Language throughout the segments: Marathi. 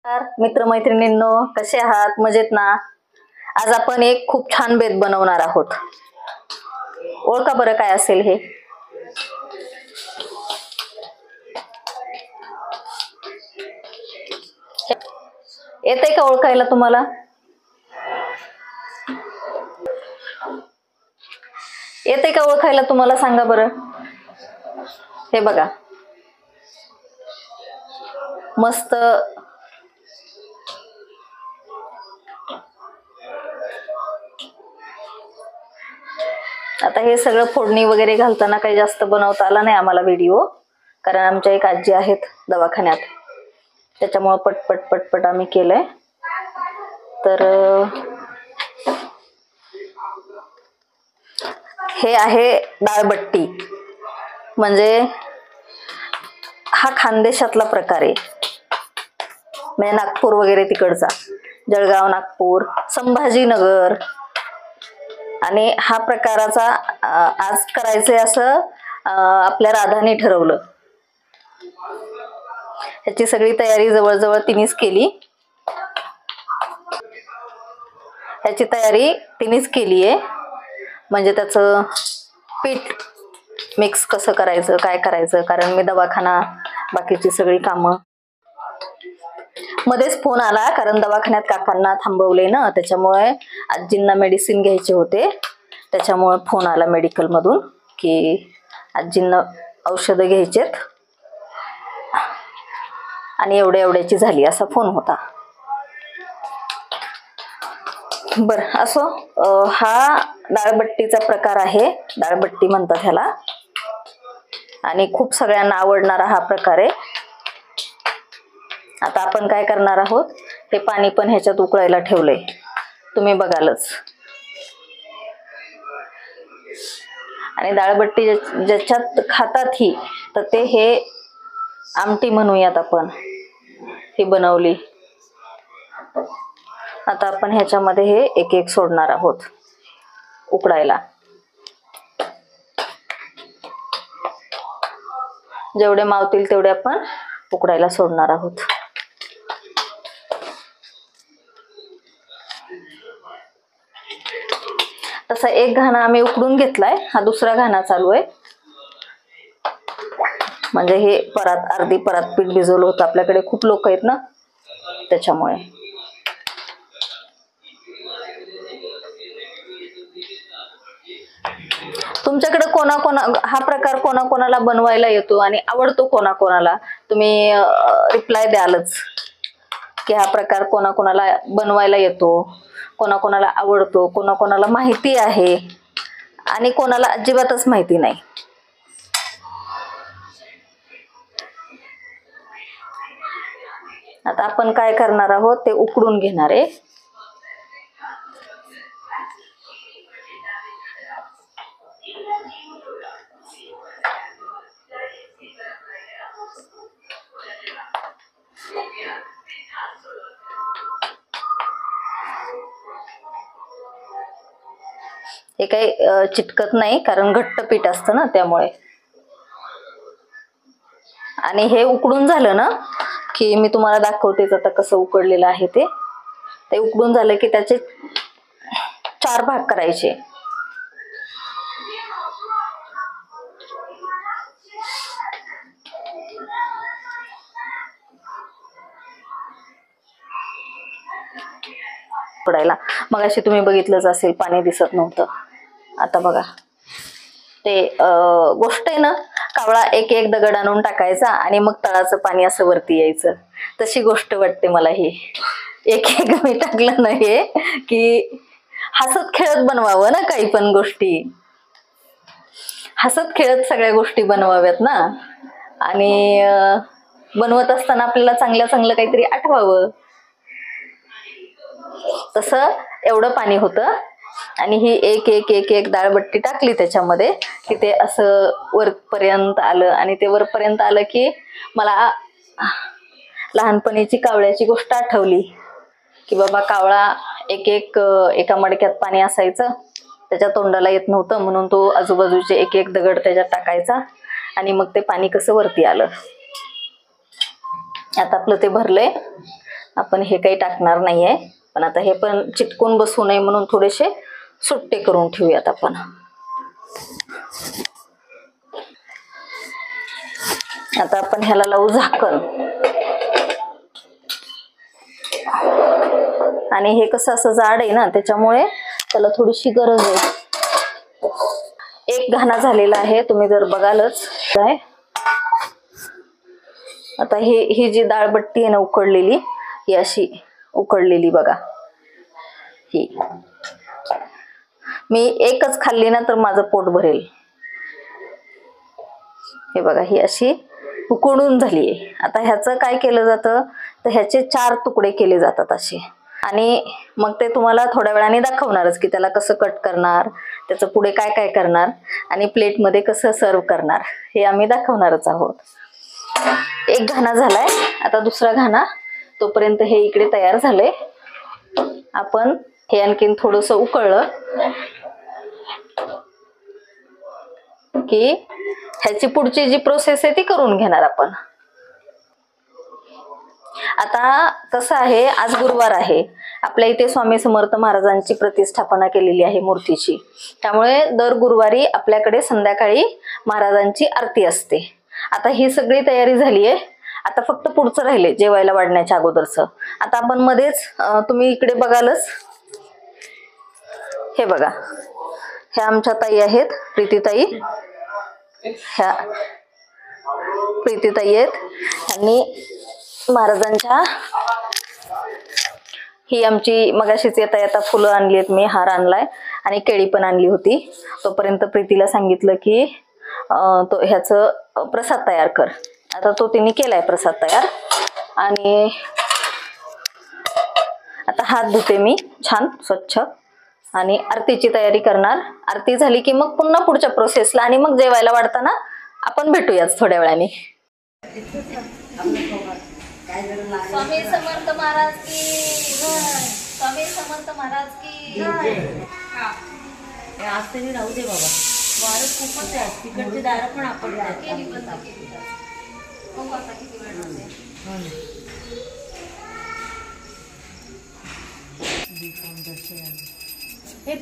नमस्कार मित्रमैत्रिणींनो, कसे आहात? मजेत ना? आज आपण एक खूप छान बेत बनवणार आहोत. ओळखा बरं काय असेल हे? येतंय का ओळखायला तुम्हाला? येतंय का ओळखायला तुम्हाला? सांगा बरं. हे बघा, मस्त आता हे सगळं फोडणी वगैरे घालताना काही जास्त बनवता आला नाही आम्हाला व्हिडिओ, कारण आमच्या एक आजी आहेत दवाखान्यात, त्याच्यामुळे पटपट पटपट आम्ही केलंय. तर हे आहे डाळबट्टी, म्हणजे हा खानदेशातला प्रकार आहे, म्हणजे नागपूर वगैरे तिकडचा, जळगाव, नागपूर, संभाजीनगर. आणि हा प्रकाराचा आज करायचंय असं आपल्या राधाने ठरवलं. ह्याची सगळी तयारी जवळजवळ तिनेच केली. ह्याची तयारी तिनेच केली आहे, म्हणजे त्याचं पीठ मिक्स कसं करायचं, काय करायचं, कारण मी दवाखाना बाकीची सगळी कामं. मध्येच फोन आला, कारण दवाखान्यात काकांना थांबवले ना, त्याच्यामुळे आजींना मेडिसिन घ्यायचे होते, त्याच्यामुळे फोन आला मेडिकल मधून की आजींना औषधं घ्यायचेत आणि एवढ्याची झाली, असा फोन होता. बर असो, हा डाळबट्टीचा प्रकार आहे, डाळबट्टी म्हणतात ह्याला, आणि खूप सगळ्यांना आवडणारा हा प्रकार आहे. आता आपण काय करणार आहोत, हे पाणी पण ह्याच्यात उकळायला ठेवलंय, तुम्ही बघालच. आणि डाळबट्टी ज्याच्यात खातात ही, तर ते हे आमटी म्हणूयात आपण, ही बनवली. आता आपण ह्याच्यामध्ये हे एक एक सोडणार आहोत उकडायला. जेवढे मावतील तेवढे आपण उकडायला सोडणार आहोत. तसा एक घाणा आम्ही उकडून घेतलाय, हा दुसरा घाणा चालू आहे. म्हणजे हे परात, अर्धी परात पीठ भिजवलं होतं, आपल्याकडे खूप लोक आहेत ना, त्याच्यामुळे. तुमच्याकडे हा प्रकार कोणाकोणाला बनवायला येतो आणि आवडतो कोणाकोणाला, तुम्ही रिप्लाय द्यालच की हा प्रकार कोणाकोणाला बनवायला येतो, कोणाकोणाला आवडतो, कोणाकोणाला माहिती आहे आणि कोणाला अजिबातच माहिती नाही. आता आपण काय करणार आहोत, ते उकडून घेणार आहे. हे काही चिटकत नाही, कारण घट्ट पीठ असतं ना, त्यामुळे. आणि हे उकडून झालं ना की मी तुम्हाला दाखवतेच आता कसं उकडलेलं आहे ते उकडून झालं की त्याचे 4 भाग करायचे. पडायला मग अशी तुम्ही बघितलंच असेल, पाणी दिसत नव्हतं, आता बघा. ते गोष्ट आहे ना, कावळा एक एक दगड आणून टाकायचा आणि मग तळाचं पाणी असं वरती यायचं, तशी गोष्ट वाटते मला ही. एक एक मी टाकलं नाही की हसत खेळत बनवावं ना, काही पण गोष्टी हसत खेळत सगळ्या गोष्टी बनवाव्यात ना, आणि बनवत असताना आपल्याला चांगलं चांगलं काहीतरी आठवावं. तसं एवढं पाणी होतं आणि ही एक एक एक एक डाळबट्टी टाकली त्याच्यामध्ये की ते असं वरपर्यंत आलं. आणि ते वरपर्यंत आलं की मला लहानपणीची कावळ्याची गोष्ट आठवली की बाबा, कावळा एका मडक्यात पाणी असायचं, त्याच्या तोंडाला येत नव्हतं, म्हणून तो आजूबाजूचे एक एक दगड त्याच्यात टाकायचा आणि मग ते पाणी कसं वरती आलं. आता आपलं ते भरलंय, आपण हे काही टाकणार नाहीये, पण आता हे पण चिटकून बसू नये म्हणून थोडेसे सुट्टे करून ठेवूयात आपण. आता आपण ह्याला लावू झाकण. आणि हे कसं असं जाड आहे ना, त्याच्यामुळे त्याला थोडीशी गरज आहे. एक घाणा झालेला आहे, तुम्ही जर बघालच काय. आता ही जी डाळबट्टी आहे ना उकडलेली, ही अशी उकडलेली बघा. ही मी एकच खाल्ली ना तर माझं पोट भरेल. हे बघा, ही अशी उकडून झालीये. आता ह्याचं काय केलं जातं, तर ह्याचे 4 तुकडे केले जातात असे. आणि मग ते तुम्हाला थोड्या वेळाने दाखवणारच की त्याला कसं कट करणार, त्याचं पुढे काय काय करणार आणि प्लेटमध्ये कसं सर्व करणार, हे आम्ही दाखवणारच आहोत. एक घाणा झालाय, आता दुसरा घाणा. तोपर्यंत हे इकडे तयार झाले. आपण हे आणखीन थोडंसं उकळलं की ह्याची पुढची जी प्रोसेस आहे ती करून घेणार आपण. आता कसं आहे, आज गुरुवार आहे. आपल्या इथे स्वामी समर्थ महाराजांची प्रतिष्ठापना केलेली आहे मूर्तीची. त्यामुळे दर गुरुवारी आपल्याकडे संध्याकाळी महाराजांची आरती असते. आता ही सगळी तयारी झाली आहे. आता फक्त पुढचं राहिले जेवायला वाढण्याच्या अगोदरचं. आता आपण मध्येच तुम्ही इकडे बघालच, हे बघा, ह्या आमच्या ताई आहेत, प्रीतीताई. ह्या प्रीतीताई आहेत. त्यांनी महाराजांच्या, ही आमची मगाशीच येता येता फुलं आणली आहेत, मी हार आणलाय आणि केळी पण आणली होती. तोपर्यंत प्रीतीला सांगितलं की तो ह्याचं प्रसाद तयार कर. आता तो तिने केलाय प्रसाद तयार. आणि आता हात धुते मी छान स्वच्छ आणि आरतीची तयारी करणार. आरती झाली की मग पुन्हा पुढच्या प्रोसेसला, आणि मग जेवायला वाढताना आपण भेटूयाच थोड्या वेळाने. स्वामी समर्थ महाराज की जय. स्वामी समर्थ महाराज की जय. आज तरी राहू दे बाबा, वारं खूपच आहे. तिकडची दारं पण आपण हे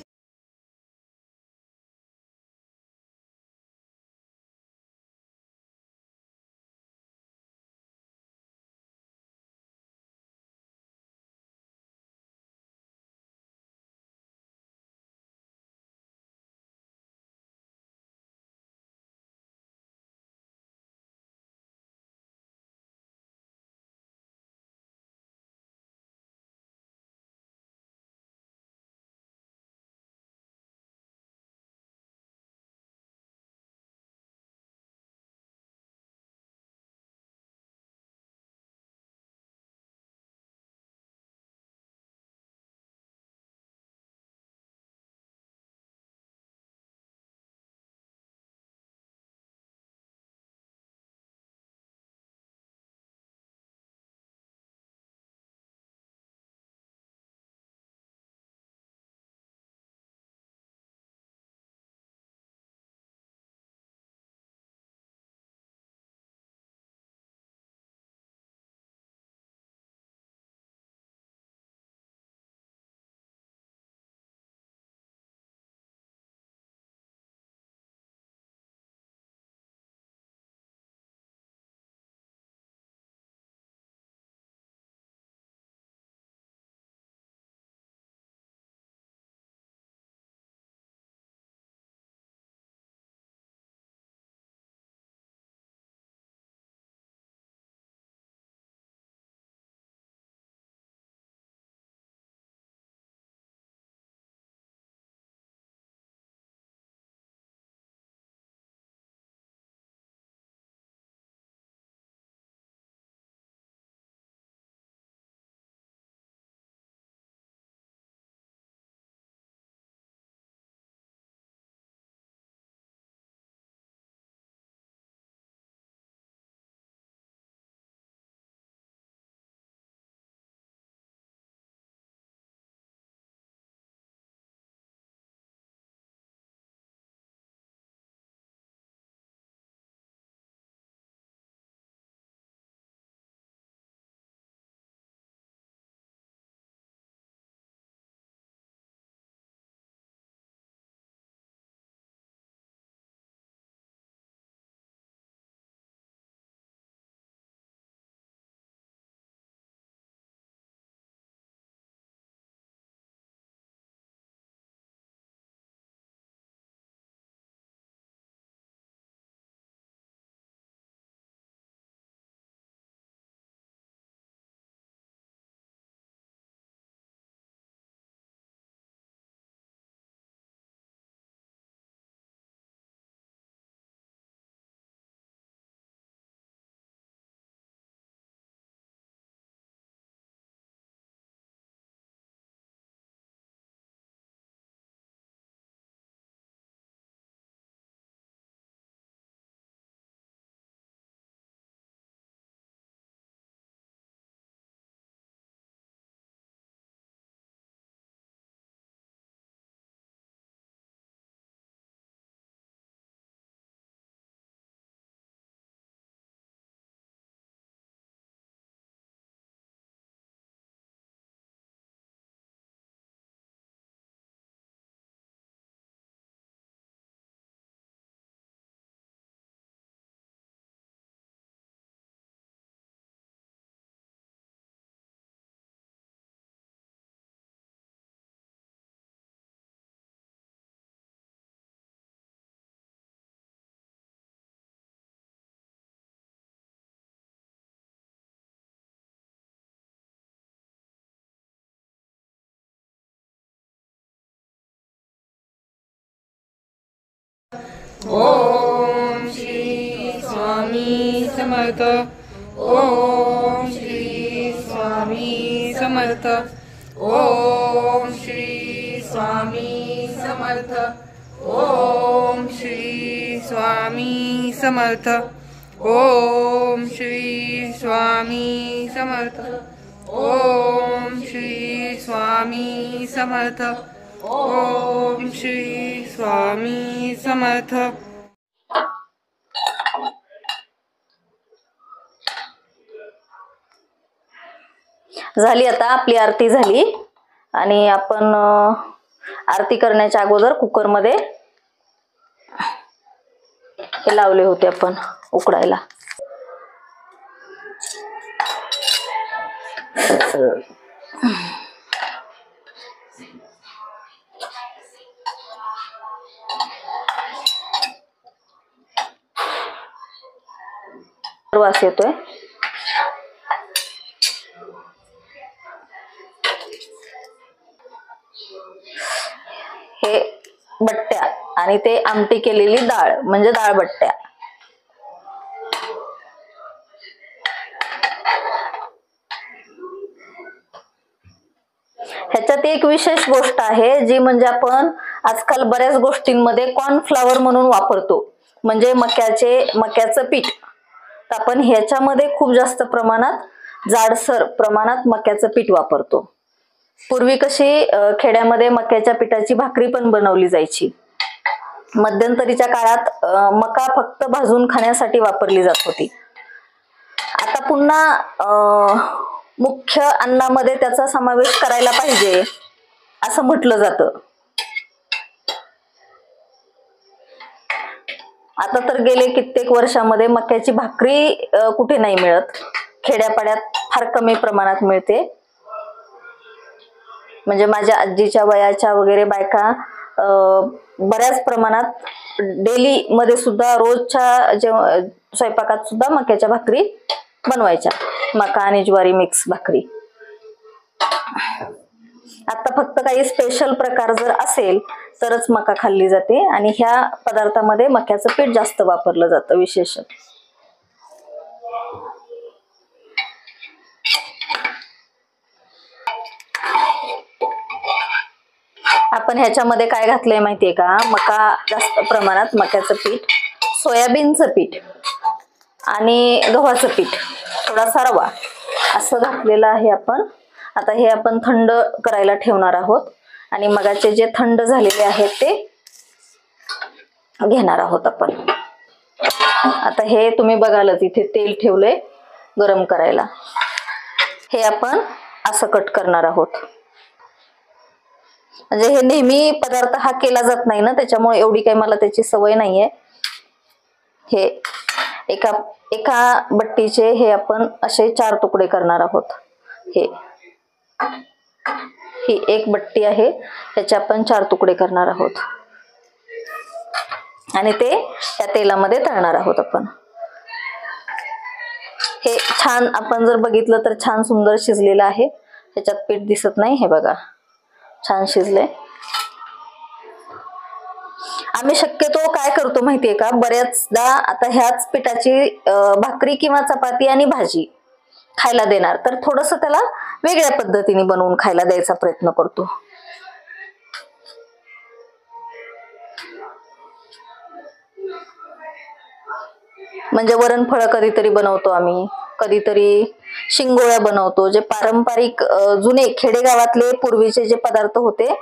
ओम श्री स्वामी समर्थ. ओम श्री स्वामी समर्थ. ओम श्री स्वामी समर्थ. ओम श्री स्वामी समर्थ. ओम श्री स्वामी समर्थ. ओम श्री स्वामी समर्थ. ओम श्री स्वामी समर्थ. झाली आता आपली आरती झाली. आणि आपण आरती करण्याच्या अगोदर कुकरमध्ये हे लावले होते आपण उकडायला. वास येतोय. हे बट्ट्या आणि ते आमटी केलेली डाळ म्हणजे डाळ बट्ट्या. ह्याच्यात एक विशेष गोष्ट आहे जी म्हणजे आपण आजकाल बऱ्याच गोष्टींमध्ये कॉर्नफ्लॉवर म्हणून वापरतो, म्हणजे मक्याचं पीठ. तर आपण ह्याच्यामध्ये खूप जास्त प्रमाणात जाडसर प्रमाणात मक्याचं पीठ वापरतो. पूर्वी कशी खेड्यामध्ये मक्याच्या पिठाची भाकरी पण बनवली जायची. मध्यंतरीच्या काळात मका फक्त भाजून खाण्यासाठी वापरली जात होती. आता पुन्हा मुख्य अन्नामध्ये त्याचा समावेश करायला पाहिजे असं म्हटलं जातं. आता तर गेले कित्येक वर्षामध्ये मक्याची भाकरी कुठे नाही मिळत. खेड्यापाड्यात फार कमी प्रमाणात मिळते. म्हणजे माझ्या आजीच्या वयाच्या वगैरे बायका बऱ्याच प्रमाणात डेली मध्ये सुद्धा रोजच्या स्वयंपाकात सुद्धा मक्याच्या भाकरी बनवायच्या. मका आणि ज्वारी मिक्स भाकरी. आता फक्त काही स्पेशल प्रकार जर असेल तरच मका खाल्ली जाते आणि ह्या पदार्थामध्ये मक्याचं पीठ जास्त वापरलं जातं विशेष. आपण ह्याच्यामध्ये काय घातलंय माहितीये का? मका जास्त प्रमाणात मक्याचं पीठ, सोयाबीनचं पीठ आणि गव्हाचं पीठ, थोडासा रवा असं घातलेलं आहे आपण. आता हे आपण थंड करायला ठेवणार आहोत आणि मगाचे जे थंड झालेले आहेत ते घेणार आहोत आपण. आता हे तुम्ही बघालच इथे तेल ठेवलंय गरम करायला. हे आपण असं कट करणार आहोत. म्हणजे हे नेहमी पदार्थ हा केला जात नाही ना, त्याच्यामुळे एवढी काही मला त्याची सवय नाहीये. हे एका बट्टीचे हे आपण असे 4 तुकडे करणार आहोत. ही एक बट्टी आहे, ह्याचे आपण 4 तुकडे करणार आहोत आणि ते त्या तेलामध्ये तळणार आहोत आपण. हे छान आपण जर बघितलं तर छान सुंदर शिजलेलं आहे. ह्याच्यात पीठ दिसत नाही, हे बघा छान शिजले. आम्ही शक्यतो काय करतो माहितीये का, बऱ्याचदा आता ह्याच पिठाची भाकरी किंवा चपाती आणि भाजी खायला देणार तर थोडस त्याला वेगळ्या पद्धतीने बनवून खायला द्यायचा प्रयत्न करतो. म्हणजे वरणफळ कधीतरी बनवतो आम्ही, कधीतरी शिंगोळ्या बनवतो. जे पारंपरिक जुने खेडेगावातले पूर्वीचे जे पदार्थ होते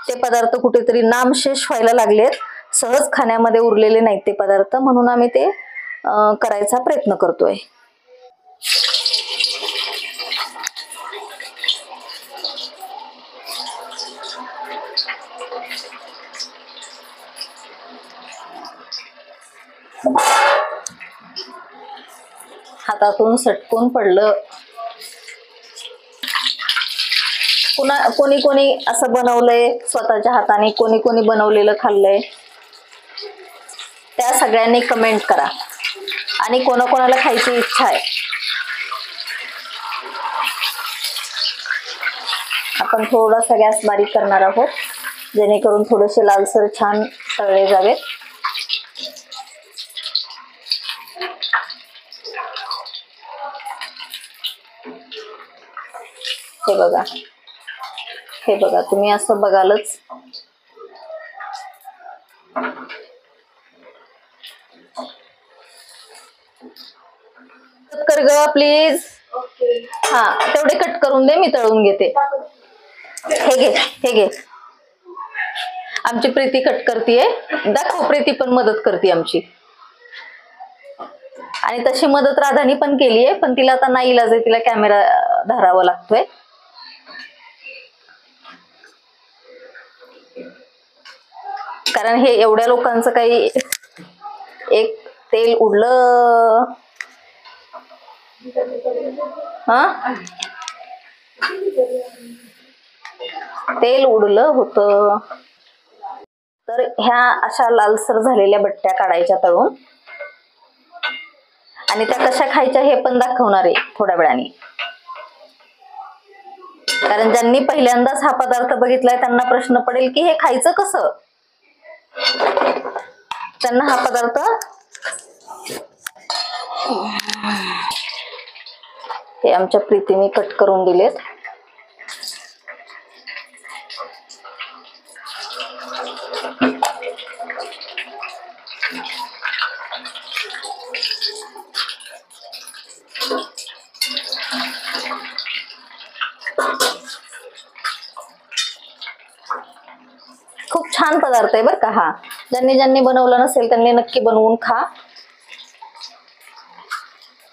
ते पदार्थ कुठेतरी नामशेष व्हायला लागलेत. सहज खाण्यामध्ये उरलेले नाहीत ते पदार्थ, म्हणून आम्ही ते करायचा प्रयत्न करतोय. हातातून सटकून पडलं. कोणी कोणी असं बनवलंय स्वतःच्या हाताने, कोणी कोणी बनवलेलं खाल्लंय, त्या सगळ्यांनी कमेंट करा. आणि कोणाकोणाला खायची इच्छा आहे. आपण थोडासा गॅस बारीक करणार आहोत जेणेकरून थोडेसे लालसर छान तळले जावेत. हे बघा, हे बघा, तुम्ही असं बघालच. कट कर ग प्लीज. हा, तेवढे कट करून दे, मी तळून घेते. हे घे, हे घे. आमची प्रीती कट करतीये. दाखव, प्रीती पण मदत करते आमची. आणि तशी मदत राधानी पण केली आहे, पण तिला आता नाही इलाज आहे, तिला कॅमेरा धरावा लागतोय. कारण हे एवढ्या लोकांचं काही एक तेल उडलं. हा, तेल उडलं होतं. तर ह्या अशा लालसर झालेल्या बट्ट्या काढायच्या तळून, आणि त्या कशा खायच्या हे पण दाखवणार आहे थोड्या वेळाने. कारण ज्यांनी पहिल्यांदाच हा पदार्थ बघितलाय त्यांना प्रश्न पडेल की हे खायचं कसं. त्यांना हा पदार्थ हे आमच्या प्रीतीने कट करून दिलेत. खूप छान पदार्थ आहे बरं का हा. ज्यांनी बनवला नसेल त्यांनी नक्की बनवून खा.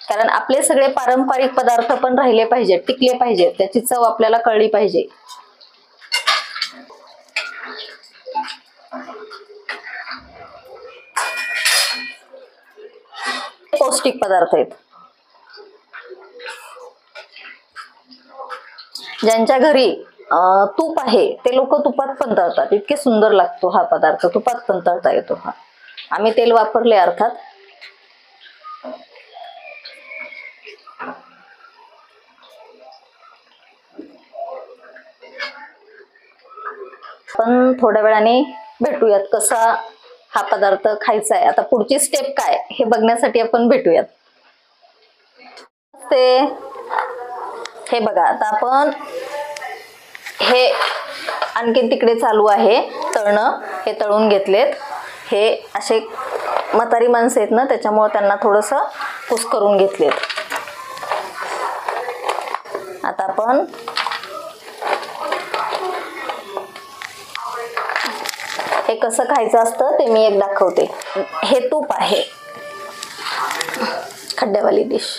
कारण आपले सगळे पारंपरिक पदार्थ पण राहिले पाहिजेत, टिकले पाहिजेत, त्याची चव आपल्याला कळली पाहिजे. पौष्टिक पदार्थ आहेत. ज्यांच्या घरी तूप आहे ते लोक तुपात पण तळतात. इतके सुंदर लागतो हा पदार्थ. तुपात पण तळता येतो हा. आम्ही तेल वापरले अर्थात. पण थोड्या वेळाने भेटूयात कसा हा पदार्थ खायचा आहे. आता पुढची स्टेप काय हे बघण्यासाठी आपण भेटूयात. ते हे बघा, आता आपण हे आणखीन तिकडे चालू आहे तळणं. हे तळून घेतलेत. हे असे म्हातारी माणसं आहेत ना, त्याच्यामुळे त्यांना थोडस कुस्करून घेतलेत. आता आपण हे कसं खायचं असतं ते मी एक दाखवते. हे तूप आहे, खड्ड्यावाली डिश.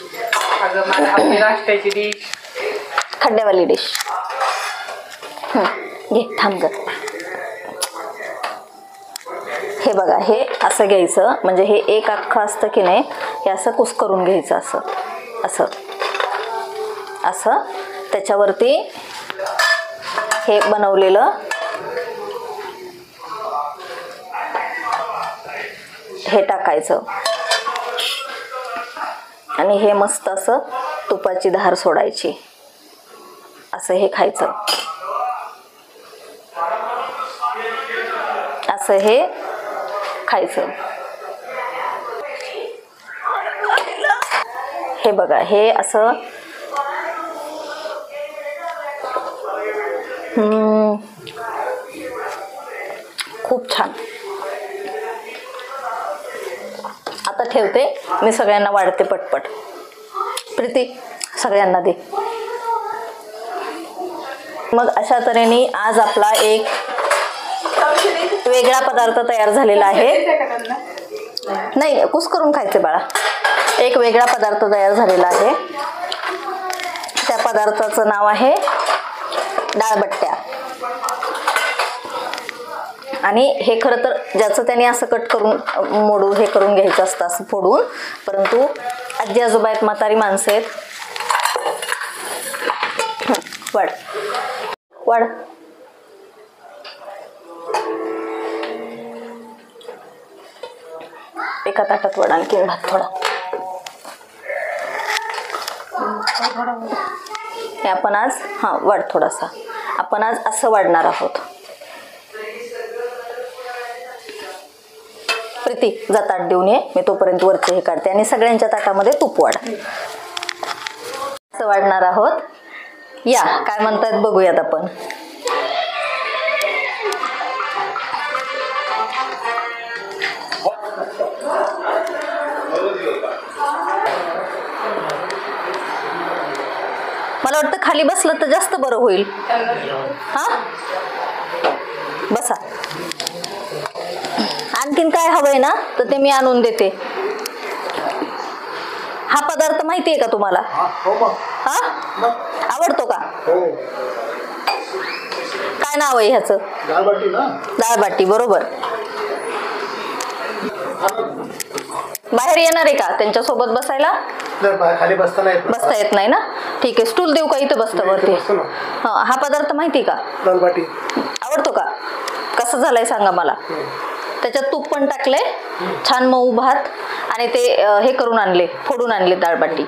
नाश्त्याची डिश, खड्ड्यावाली डिश. घे, थांब ग. हे बघा, हे असं घ्यायचं. म्हणजे हे एक अख्खं असतं की नाही, हे असं कुस्करून घ्यायचं. असं असं असं. त्याच्यावरती हे बनवलेलं हे टाकायचं आणि हे मस्त असं तुपाची धार सोडायची. असं हे खायचं. असं हे खायचं. हे बघा, हे असं खूप छान. आता ठेवते मी, सगळ्यांना वाढते पटपट. प्रीती, सगळ्यांना दे. मग अशा तऱ्हेने आज आपला एक वेगळा पदार्थ तयार झालेला आहे. नाही, कुस्करून खायचे बाळा. एक वेगळा पदार्थ तयार झालेला आहे. त्या पदार्थाचं नाव आहे डाळबट्ट्या. आणि हे खरं तर ज्याचं त्याने असं कट करून मोडून हे करून घ्यायचं असतं, असं फोडून. परंतु आजी आजोबा आहेत, म्हातारी माणसं आहेत. वाढ वाढ. एका ताटात वाढ, आणखी भात थोडा. हे आपण आज वाढ थोडासा. आपण आज असं वाढणार आहोत. प्रीती, जा ताट देऊन ये. मी तोपर्यंत वरचे हे काढते आणि सगळ्यांच्या ताटामध्ये तूप वाढ. असं वाढणार आहोत. या काय म्हणतात बघूयात आपण. मला वाटतं खाली बसलं तर जास्त बरं होईल. हा बसा. आणखीन काय हवंय ना तर ते मी आणून देते. हा पदार्थ माहितीये का तुम्हाला? हा आवडतो का? काय नाव आहे ह्याचं? डाळबाटी. बरोबर. बाहेर येणार आहे का त्यांच्यासोबत बसायला? खाली बसता येत नाही ना? ठीक आहे, स्टूल देऊ का? इथं बसतं वरती. हा पदार्थ माहिती का? दालबाटी आवडतो का? कसं झालंय सांगा मला. त्याच्यात तूप पण टाकले, छान मऊ भात आणि ते हे करून आणले, फोडून आणले डाळबाटी.